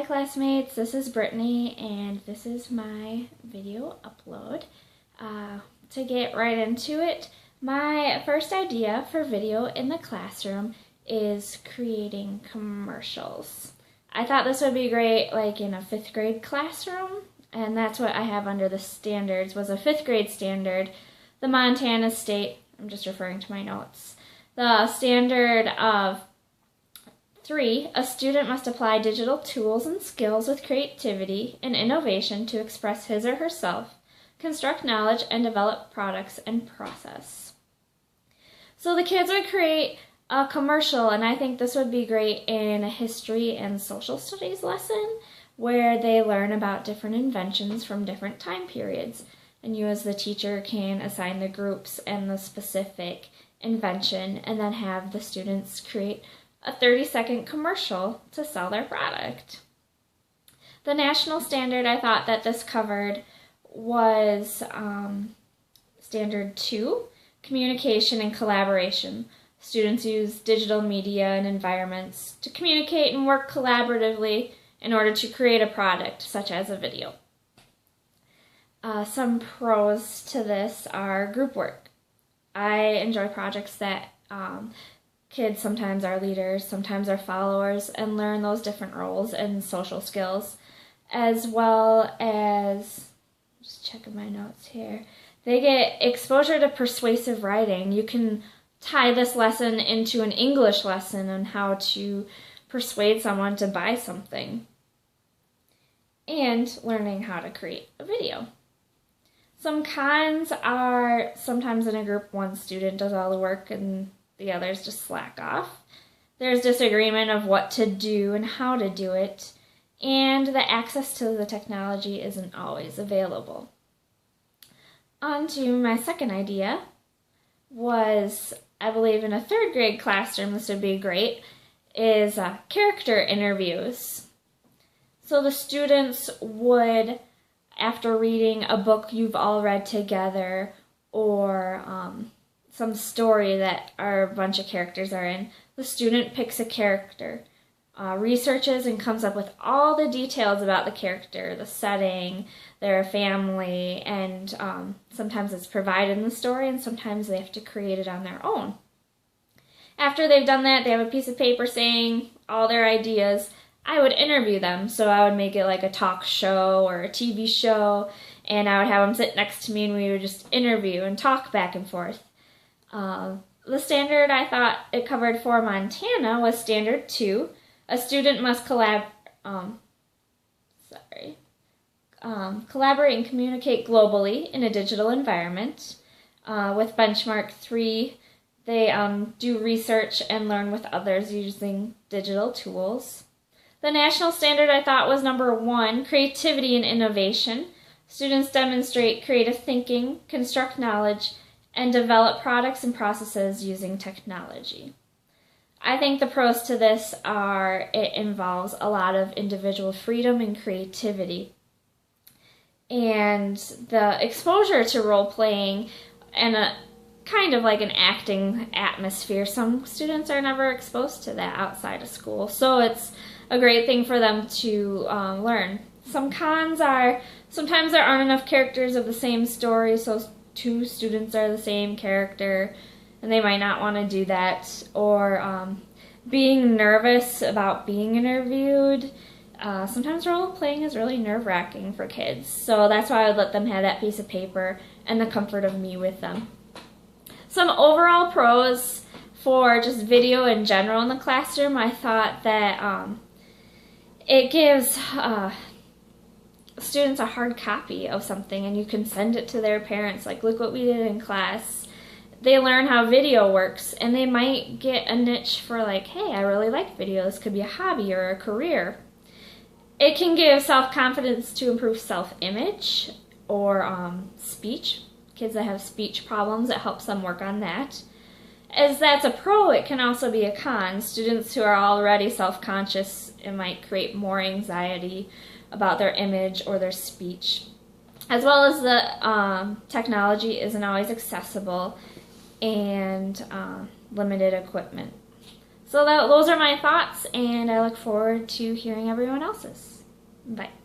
classmates, this is Brittany and this is my video upload. To get right into it, my first idea for video in the classroom is creating commercials. I thought this would be great like in a 5th grade classroom, and that's what I have under the standards was a 5th grade standard. The Montana State, I'm just referring to my notes, the standard of 3, a student must apply digital tools and skills with creativity and innovation to express his or herself, construct knowledge, and develop products and process. So the kids would create a commercial, and I think this would be great in a history and social studies lesson where they learn about different inventions from different time periods. And you as the teacher can assign the groups and the specific invention and then have the students create a 30-second commercial to sell their product. The national standard I thought that this covered was Standard 2, communication and collaboration. Students use digital media and environments to communicate and work collaboratively in order to create a product, such as a video. Some pros to this are group work. I enjoy projects that kids sometimes are leaders, sometimes are followers, and learn those different roles and social skills, as well as, just checking my notes here, they get exposure to persuasive writing. You can tie this lesson into an English lesson on how to persuade someone to buy something, and learning how to create a video. Some cons are sometimes in a group one student does all the work and the others just slack off. There's disagreement of what to do and how to do it, and the access to the technology isn't always available. On to my second idea was, I believe in a 3rd grade classroom this would be great, is character interviews. So the students would, after reading a book you've all read together or some story that a bunch of characters are in, the student picks a character, researches and comes up with all the details about the character, the setting, their family, and sometimes it's provided in the story and sometimes they have to create it on their own. After they've done that, they have a piece of paper saying all their ideas. I would interview them, so I would make it like a talk show or a TV show, and I would have them sit next to me and we would just interview and talk back and forth. The standard I thought it covered for Montana was Standard 2. A student must collaborate and communicate globally in a digital environment. With Benchmark 3, they do research and learn with others using digital tools. The national standard I thought was number 1, creativity and innovation. Students demonstrate creative thinking, construct knowledge, and develop products and processes using technology. I think the pros to this are it involves a lot of individual freedom and creativity. And the exposure to role-playing and a kind of like an acting atmosphere, some students are never exposed to that outside of school, so it's a great thing for them to learn. Some cons are sometimes there aren't enough characters of the same story, so 2 students are the same character, and they might not want to do that, or being nervous about being interviewed. Sometimes role-playing is really nerve-wracking for kids, so that's why I would let them have that piece of paper and the comfort of me with them. Some overall pros for just video in general in the classroom, I thought that it gives students a hard copy of something and you can send it to their parents, like look what we did in class. They learn how video works and they might get a niche for like, hey, I really like video, this could be a hobby or a career. It can give self-confidence to improve self-image or speech. Kids that have speech problems, it helps them work on that. As that's a pro, it can also be a con. Students who are already self-conscious, it might create more anxiety about their image or their speech. As well as the technology isn't always accessible and limited equipment. So those are my thoughts, and I look forward to hearing everyone else's. Bye.